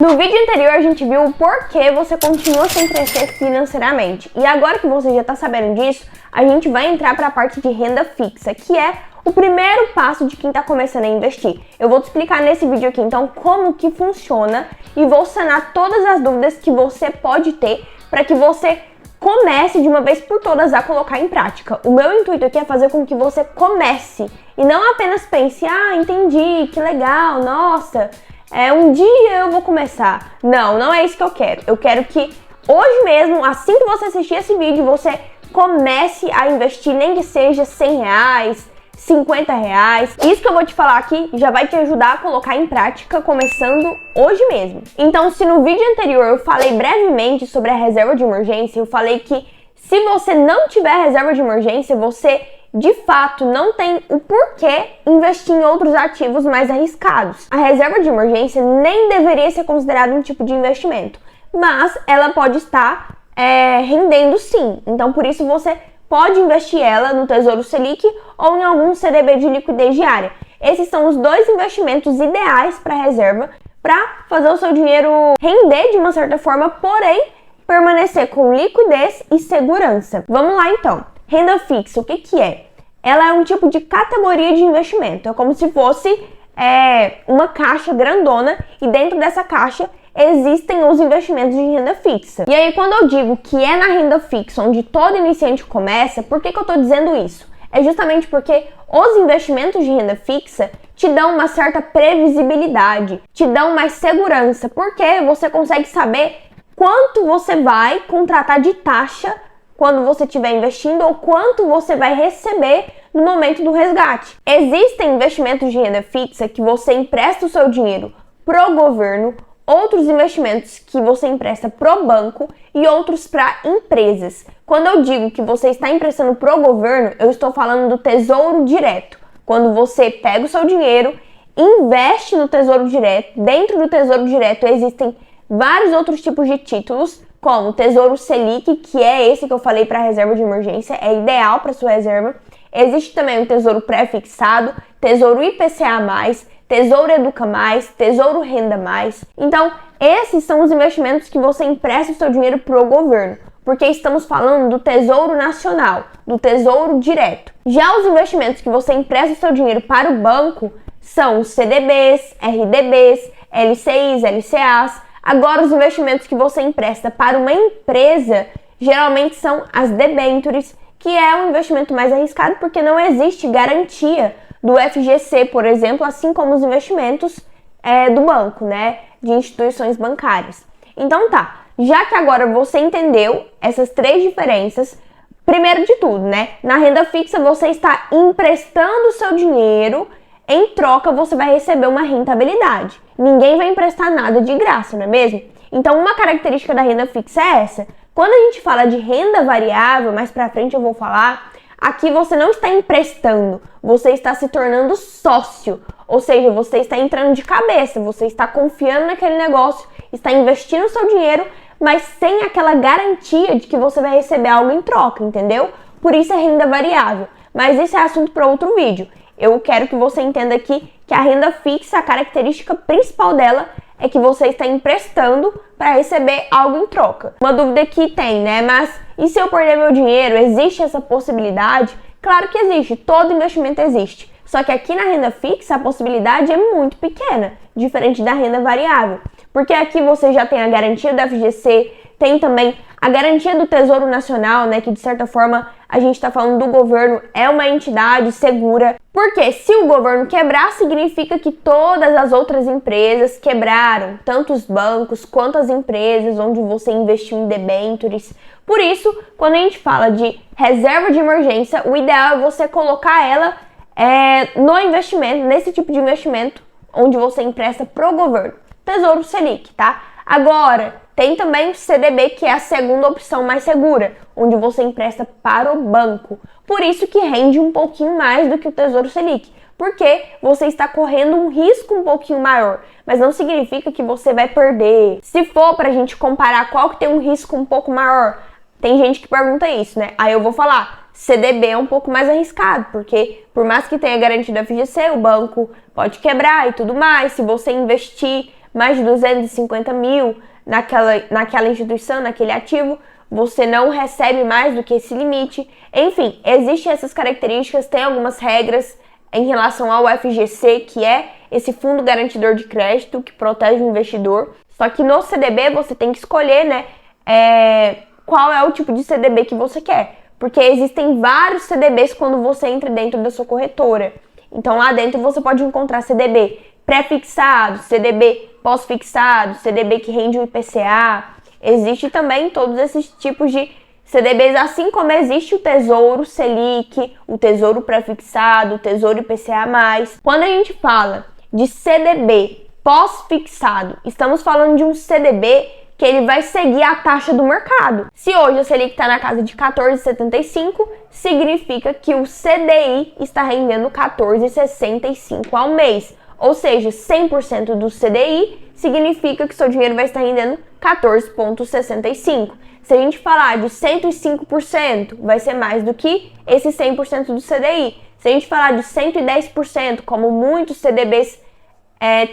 No vídeo anterior a gente viu o porquê você continua sem crescer financeiramente. E agora que você já está sabendo disso, a gente vai entrar para a parte de renda fixa, que é o primeiro passo de quem está começando a investir. Eu vou te explicar nesse vídeo aqui então como que funciona e vou sanar todas as dúvidas que você pode ter para que você comece de uma vez por todas a colocar em prática. O meu intuito aqui é fazer com que você comece e não apenas pense, entendi, que legal, nossa, um dia eu vou começar. Não é isso que eu quero. Eu quero que hoje mesmo, assim que você assistir esse vídeo, você comece a investir, nem que seja R$100, R$50. Isso que eu vou te falar aqui já vai te ajudar a colocar em prática começando hoje mesmo. Então, se no vídeo anterior eu falei brevemente sobre a reserva de emergência, eu falei que se você não tiver reserva de emergência, você de fato não tem o porquê investir em outros ativos mais arriscados. A reserva de emergência nem deveria ser considerada um tipo de investimento, mas ela pode estar rendendo sim. Então, por isso você pode investir ela no Tesouro Selic ou em algum CDB de liquidez diária. Esses são os dois investimentos ideais para a reserva, para fazer o seu dinheiro render de uma certa forma, porém permanecer com liquidez e segurança. Vamos lá então. Renda fixa, o que é? Ela é um tipo de categoria de investimento. É como se fosse uma caixa grandona e dentro dessa caixa existem os investimentos de renda fixa. E aí, quando eu digo que é na renda fixa onde todo iniciante começa, por que eu estou dizendo isso? É justamente porque os investimentos de renda fixa te dão uma certa previsibilidade, te dão mais segurança, porque você consegue saber quanto você vai contratar de taxa quando você estiver investindo ou quanto você vai receber no momento do resgate. Existem investimentos de renda fixa que você empresta o seu dinheiro pro governo, outros investimentos que você empresta pro banco e outros para empresas. Quando eu digo que você está emprestando pro governo, eu estou falando do Tesouro Direto. Quando você pega o seu dinheiro, investe no Tesouro Direto. Dentro do Tesouro Direto existem vários outros tipos de títulos, como o Tesouro Selic, que é esse que eu falei para a reserva de emergência, é ideal para sua reserva. Existe também o Tesouro Pré-fixado, Tesouro IPCA+, Tesouro Educa+, Tesouro Renda+. Então, esses são os investimentos que você empresta o seu dinheiro para o governo, porque estamos falando do Tesouro Nacional, do Tesouro Direto. Já os investimentos que você empresta o seu dinheiro para o banco são os CDBs, RDBs, LCIs, LCAs. Agora, os investimentos que você empresta para uma empresa geralmente são as debêntures, que é um investimento mais arriscado porque não existe garantia do FGC, por exemplo, assim como os investimentos do banco, né, de instituições bancárias. Então tá, já que agora você entendeu essas três diferenças, primeiro de tudo, né, na renda fixa você está emprestando o seu dinheiro, em troca você vai receber uma rentabilidade. Ninguém vai emprestar nada de graça, não é mesmo? Então uma característica da renda fixa é essa. Quando a gente fala de renda variável, mais pra frente eu vou falar, aqui você não está emprestando, você está se tornando sócio, ou seja, você está entrando de cabeça, você está confiando naquele negócio, está investindo o seu dinheiro, mas sem aquela garantia de que você vai receber algo em troca, entendeu? Por isso é renda variável, mas isso é assunto para outro vídeo. Eu quero que você entenda aqui que a renda fixa, a característica principal dela é que você está emprestando para receber algo em troca. Uma dúvida que tem, né? Mas e se eu perder meu dinheiro? Existe essa possibilidade? Claro que existe, todo investimento existe. Só que aqui na renda fixa a possibilidade é muito pequena, diferente da renda variável. Porque aqui você já tem a garantia do FGC, tem também a garantia do Tesouro Nacional, né? Que de certa forma a gente está falando do governo, é uma entidade segura. Porque se o governo quebrar, significa que todas as outras empresas quebraram, tanto os bancos quanto as empresas onde você investiu em debêntures. Por isso, quando a gente fala de reserva de emergência, o ideal é você colocar ela no investimento, nesse tipo de investimento, onde você empresta pro governo. Tesouro Selic, tá? Agora, tem também o CDB, que é a segunda opção mais segura, onde você empresta para o banco. Por isso que rende um pouquinho mais do que o Tesouro Selic, porque você está correndo um risco um pouquinho maior, mas não significa que você vai perder. Se for para a gente comparar qual que tem um risco um pouco maior, tem gente que pergunta isso, né? Aí eu vou falar, CDB é um pouco mais arriscado, porque por mais que tenha garantia da FGC, o banco pode quebrar e tudo mais. Se você investir mais de 250 mil naquela instituição, naquele ativo, você não recebe mais do que esse limite. Enfim, existem essas características, tem algumas regras em relação ao FGC, que é esse Fundo Garantidor de Crédito, que protege o investidor. Só que no CDB você tem que escolher, né, qual é o tipo de CDB que você quer. Porque existem vários CDBs quando você entra dentro da sua corretora. Então lá dentro você pode encontrar CDB pré-fixado, CDB pós-fixado, CDB que rende o IPCA. Existe também todos esses tipos de CDBs, assim como existe o Tesouro Selic, o Tesouro Pré-fixado, o Tesouro IPCA+. Quando a gente fala de CDB pós-fixado, estamos falando de um CDB que ele vai seguir a taxa do mercado. Se hoje a Selic está na casa de 14,75, significa que o CDI está rendendo 14,65 ao mês. Ou seja, 100% do CDI significa que seu dinheiro vai estar rendendo 14,65. Se a gente falar de 105%, vai ser mais do que esse 100% do CDI. Se a gente falar de 110%, como muitos CDBs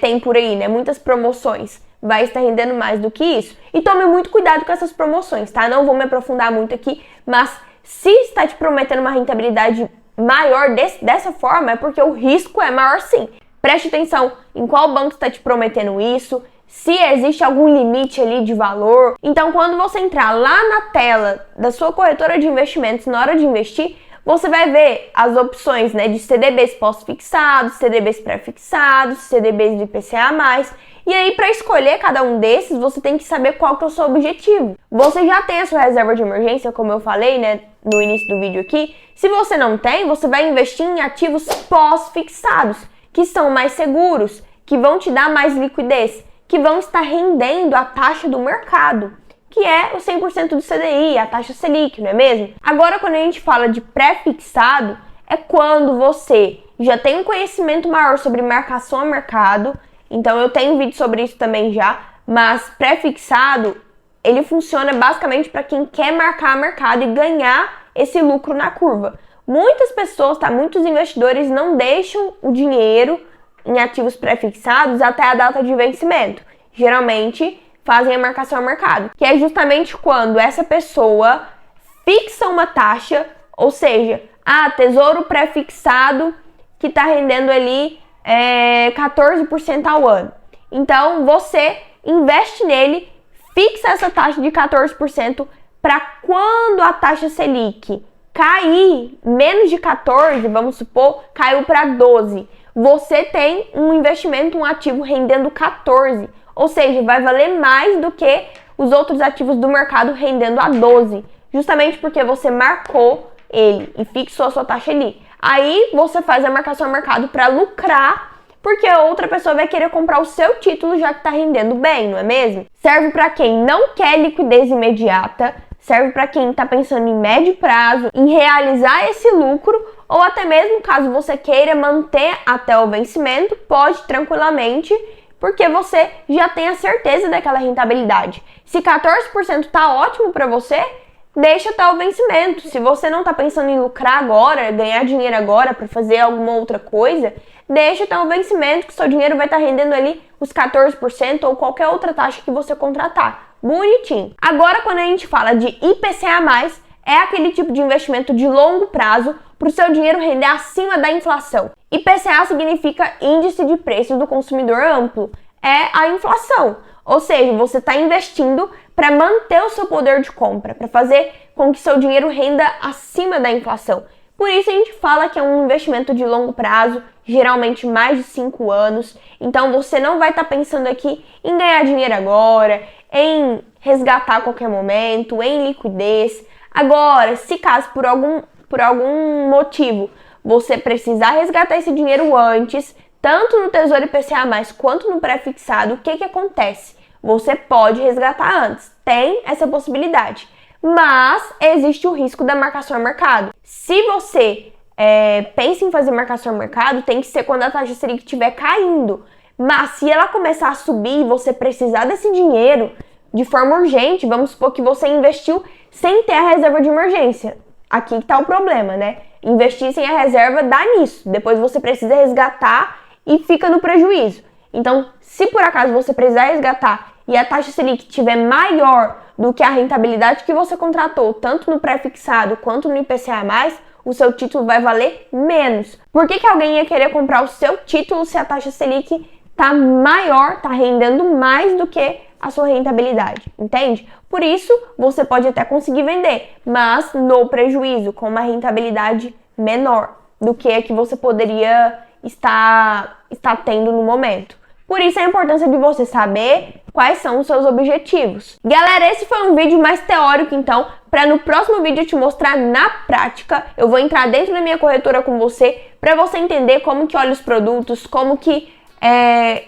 tem por aí, né? Muitas promoções, vai estar rendendo mais do que isso. E tome muito cuidado com essas promoções, tá? Não vou me aprofundar muito aqui, mas se está te prometendo uma rentabilidade maior dessa forma, é porque o risco é maior sim. Preste atenção em qual banco está te prometendo isso, se existe algum limite ali de valor. Então, quando você entrar lá na tela da sua corretora de investimentos na hora de investir, você vai ver as opções, né, de CDBs pós-fixados, CDBs pré-fixados, CDBs de IPCA+. E aí, para escolher cada um desses, você tem que saber qual que é o seu objetivo. Você já tem a sua reserva de emergência, como eu falei, né, no início do vídeo aqui. Se você não tem, você vai investir em ativos pós-fixados, que são mais seguros, que vão te dar mais liquidez, que vão estar rendendo a taxa do mercado, que é o 100% do CDI, a taxa Selic, não é mesmo? Agora, quando a gente fala de pré-fixado, é quando você já tem um conhecimento maior sobre marcação a mercado. Então, eu tenho vídeo sobre isso também já, mas pré-fixado, ele funciona basicamente para quem quer marcar a mercado e ganhar esse lucro na curva. Muitas pessoas, muitos investidores não deixam o dinheiro em ativos pré-fixados até a data de vencimento. Geralmente fazem a marcação ao mercado, que é justamente quando essa pessoa fixa uma taxa, ou seja, tesouro pré-fixado que está rendendo ali 14% ao ano. Então você investe nele, fixa essa taxa de 14% para quando a taxa Selic cair menos de 14, vamos supor, caiu para 12. Você tem um investimento, um ativo rendendo 14. Ou seja, vai valer mais do que os outros ativos do mercado rendendo a 12. Justamente porque você marcou ele e fixou a sua taxa ali. Aí você faz a marcação ao mercado para lucrar, porque outra pessoa vai querer comprar o seu título já que está rendendo bem, não é mesmo? Serve para quem não quer liquidez imediata, serve para quem está pensando em médio prazo, em realizar esse lucro, ou até mesmo caso você queira manter até o vencimento, pode tranquilamente, porque você já tem a certeza daquela rentabilidade. Se 14% está ótimo para você, deixa até o vencimento. Se você não está pensando em lucrar agora, ganhar dinheiro agora para fazer alguma outra coisa, deixa até o vencimento que seu dinheiro vai estar rendendo ali os 14% ou qualquer outra taxa que você contratar. Bonitinho. Agora, quando a gente fala de IPCA+, é aquele tipo de investimento de longo prazo para o seu dinheiro render acima da inflação. IPCA significa Índice de Preços do Consumidor Amplo. É a inflação. Ou seja, você está investindo para manter o seu poder de compra, para fazer com que seu dinheiro renda acima da inflação. Por isso a gente fala que é um investimento de longo prazo, geralmente mais de 5 anos. Então você não vai estar pensando aqui em ganhar dinheiro agora, em resgatar a qualquer momento, em liquidez. Agora, se caso por algum motivo você precisar resgatar esse dinheiro antes, tanto no Tesouro IPCA+, quanto no pré-fixado, o que acontece? Você pode resgatar antes, tem essa possibilidade. Mas existe o risco da marcação a mercado. Se você pensa em fazer marcação a mercado, tem que ser quando a taxa Selic estiver caindo. Mas se ela começar a subir e você precisar desse dinheiro de forma urgente, vamos supor que você investiu sem ter a reserva de emergência. Aqui está o problema, né? Investir sem a reserva dá nisso. Depois você precisa resgatar e fica no prejuízo. Então, se por acaso você precisar resgatar e a taxa Selic estiver maior do que a rentabilidade que você contratou, tanto no pré-fixado quanto no IPCA+, o seu título vai valer menos. Por que alguém ia querer comprar o seu título se a taxa Selic tá maior, tá rendendo mais do que a sua rentabilidade, entende? Por isso, você pode até conseguir vender, mas no prejuízo, com uma rentabilidade menor do que a que você poderia estar tendo no momento. Por isso a importância de você saber quais são os seus objetivos. Galera, esse foi um vídeo mais teórico, então, para no próximo vídeo eu te mostrar na prática. Eu vou entrar dentro da minha corretora com você, para você entender como que olha os produtos, como que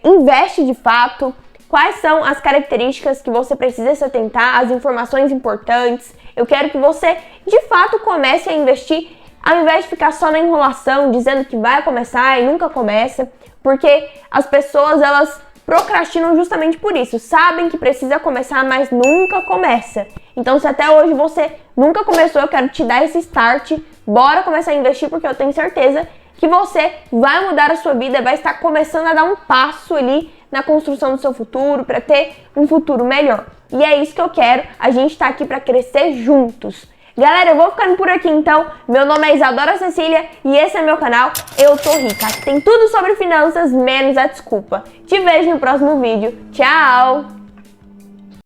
investe de fato, quais são as características que você precisa se atentar, as informações importantes. Eu quero que você, de fato, comece a investir, ao invés de ficar só na enrolação, dizendo que vai começar e nunca começa, porque as pessoas, elas procrastinam justamente por isso. Sabem que precisa começar, mas nunca começa. Então, se até hoje você nunca começou, eu quero te dar esse start. Bora começar a investir, porque eu tenho certeza que você vai mudar a sua vida, vai estar começando a dar um passo ali na construção do seu futuro, para ter um futuro melhor. E é isso que eu quero, a gente tá aqui para crescer juntos. Galera, eu vou ficando por aqui então. Meu nome é Isadora Cecília e esse é meu canal Eu Tô Rica. Aqui tem tudo sobre finanças, menos a desculpa. Te vejo no próximo vídeo. Tchau!